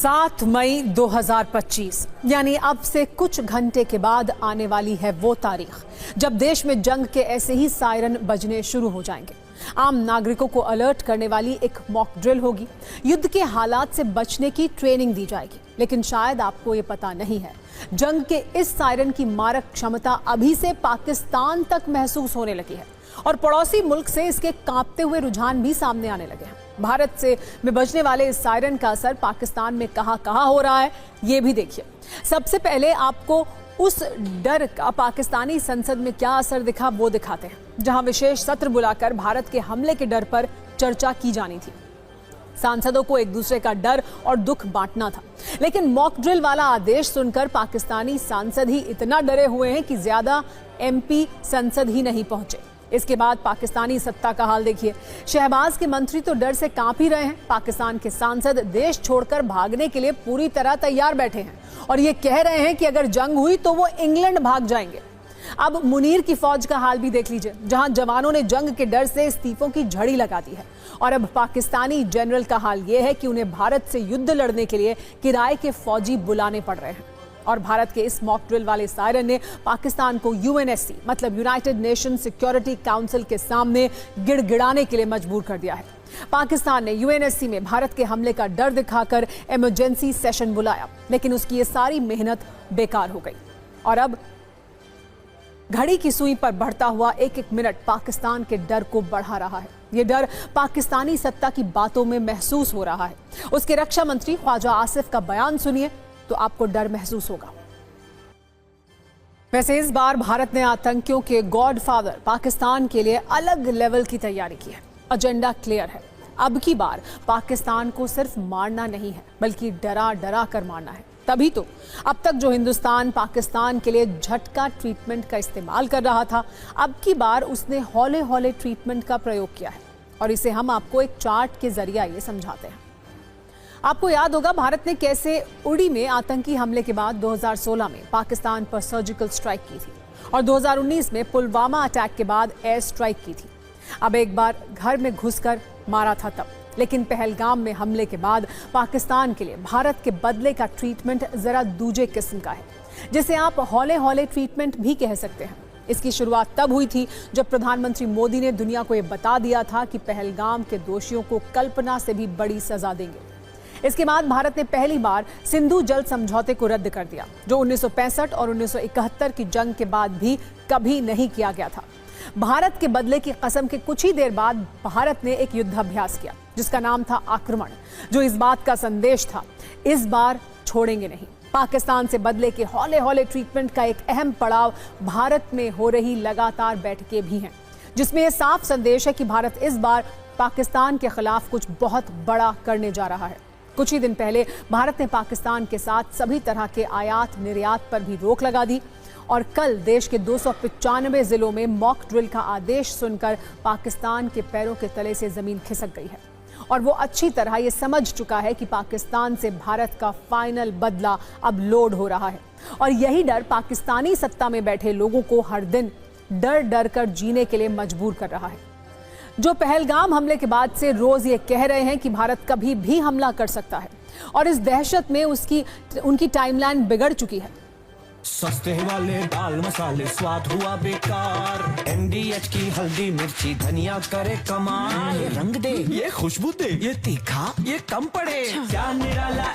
7 मई 2025 यानी अब से कुछ घंटे के बाद आने वाली है वो तारीख जब देश में जंग के ऐसे ही सायरन बजने शुरू हो जाएंगे। आम नागरिकों को अलर्ट करने वाली एक मॉक ड्रिल होगी। युद्ध के हालात से बचने की ट्रेनिंग दी जाएगी। लेकिन शायद आपको ये पता नहीं है, जंग के इस सायरन की मारक क्षमता अभी से पाकिस्तान तक महसूस होने लगी है और पड़ोसी मुल्क से इसके कांपते हुए रुझान भी सामने आने लगे हैं। भारत से में बजने वाले इस सायरन का असर पाकिस्तान में कहां हो रहा है, ये भी देखिए। सबसे पहले आपको उस डर का पाकिस्तानी संसद में क्या असर दिखा वो दिखाते हैं, जहां विशेष सत्र बुलाकर भारत के हमले के डर पर चर्चा की जानी थी। सांसदों को एक दूसरे का डर और दुख बांटना था, लेकिन मॉक ड्रिल वाला आदेश सुनकर पाकिस्तानी सांसद ही इतना डरे हुए हैं कि ज्यादा एमपी संसद ही नहीं पहुंचे। इसके बाद पाकिस्तानी सत्ता का हाल देखिए। शहबाज के मंत्री तो डर से कांप ही रहे हैं। पाकिस्तान के सांसद देश छोड़कर भागने के लिए पूरी तरह तैयार बैठे हैं और ये कह रहे हैं कि अगर जंग हुई तो वो इंग्लैंड भाग जाएंगे। अब मुनीर की फौज का हाल भी देख लीजिए, जहां जवानों ने जंग के डर से इस्तीफों की झड़ी लगा दी है। और अब पाकिस्तानी जनरल का हाल यह है कि उन्हें भारत से युद्ध लड़ने के लिए किराए के फौजी बुलाने पड़ रहे हैं। और भारत के इस मॉक ड्रिल वाले सायरन ने पाकिस्तान को यूएनएससी मतलब यूनाइटेड नेशन सिक्योरिटी काउंसिल के सामने गिड़गिड़ाने के लिए मजबूर कर दिया है। पाकिस्तान ने यूएनएससी में भारत के हमले का डर दिखाकर इमरजेंसी सेशन बुलाया, लेकिन उसकी ये सारी मेहनत बेकार हो गई। और अब घड़ी की सुई पर बढ़ता हुआ एक एक मिनट पाकिस्तान के डर को बढ़ा रहा है। ये डर पाकिस्तानी सत्ता की बातों में महसूस हो रहा है। उसके रक्षा मंत्री ख्वाजा आसिफ का बयान सुनिए तो आपको डर महसूस होगा। वैसे इस बार भारत ने आतंकियों के गॉडफादर पाकिस्तान के लिए अलग लेवल की तैयारी की है। एजेंडा क्लियर है। अब की बार पाकिस्तान को सिर्फ मारना नहीं है, बल्कि डरा डरा कर मारना है। तभी तो अब तक जो हिंदुस्तान पाकिस्तान के लिए झटका ट्रीटमेंट का इस्तेमाल कर रहा था, अब की बार उसने हौले हौले ट्रीटमेंट का प्रयोग किया है। और इसे हम आपको एक चार्ट के जरिए ये समझाते हैं। आपको याद होगा भारत ने कैसे उड़ी में आतंकी हमले के बाद 2016 में पाकिस्तान पर सर्जिकल स्ट्राइक की थी और 2019 में पुलवामा अटैक के बाद एयर स्ट्राइक की थी। अब एक बार घर में घुसकर मारा था तब, लेकिन पहलगाम में हमले के बाद पाकिस्तान के लिए भारत के बदले का ट्रीटमेंट जरा दूजे किस्म का है, जिसे आप हौले हौले ट्रीटमेंट भी कह सकते हैं। इसकी शुरुआत तब हुई थी जब प्रधानमंत्री मोदी ने दुनिया को यह बता दिया था कि पहलगाम के दोषियों को कल्पना से भी बड़ी सजा देंगे। इसके बाद भारत ने पहली बार सिंधु जल समझौते को रद्द कर दिया, जो 1965 और 1971 की जंग के बाद भी कभी नहीं किया गया था। भारत के बदले की कसम के कुछ ही देर बाद भारत ने एक युद्धाभ्यास किया जिसका नाम था आक्रमण, जो इस बात का संदेश था, इस बार छोड़ेंगे नहीं। पाकिस्तान से बदले के हौले हौले ट्रीटमेंट का एक अहम पड़ाव भारत में हो रही लगातार बैठकें भी हैं, जिसमें यह साफ संदेश है कि भारत इस बार पाकिस्तान के खिलाफ कुछ बहुत बड़ा करने जा रहा है। कुछ ही दिन पहले भारत ने पाकिस्तान के साथ सभी तरह के आयात निर्यात पर भी रोक लगा दी और कल देश के 295 जिलों में मॉक ड्रिल का आदेश सुनकर पाकिस्तान के पैरों के तले से जमीन खिसक गई है और वो अच्छी तरह ये समझ चुका है कि पाकिस्तान से भारत का फाइनल बदला अब लोड हो रहा है। और यही डर पाकिस्तानी सत्ता में बैठे लोगों को हर दिन डर डर कर जीने के लिए मजबूर कर रहा है, जो पहलगाम हमले के बाद से रोज ये कह रहे हैं कि भारत कभी भी हमला कर सकता है। और इस दहशत में उनकी टाइमलाइन बिगड़ चुकी है। सस्ते वाले दाल मसाले स्वाद हुआ बेकार, एमडीएच की हल्दी मिर्ची धनिया करे कमाल, ये रंग दे, ये खुशबू दे, ये तीखा, ये कम पड़े, क्या निराला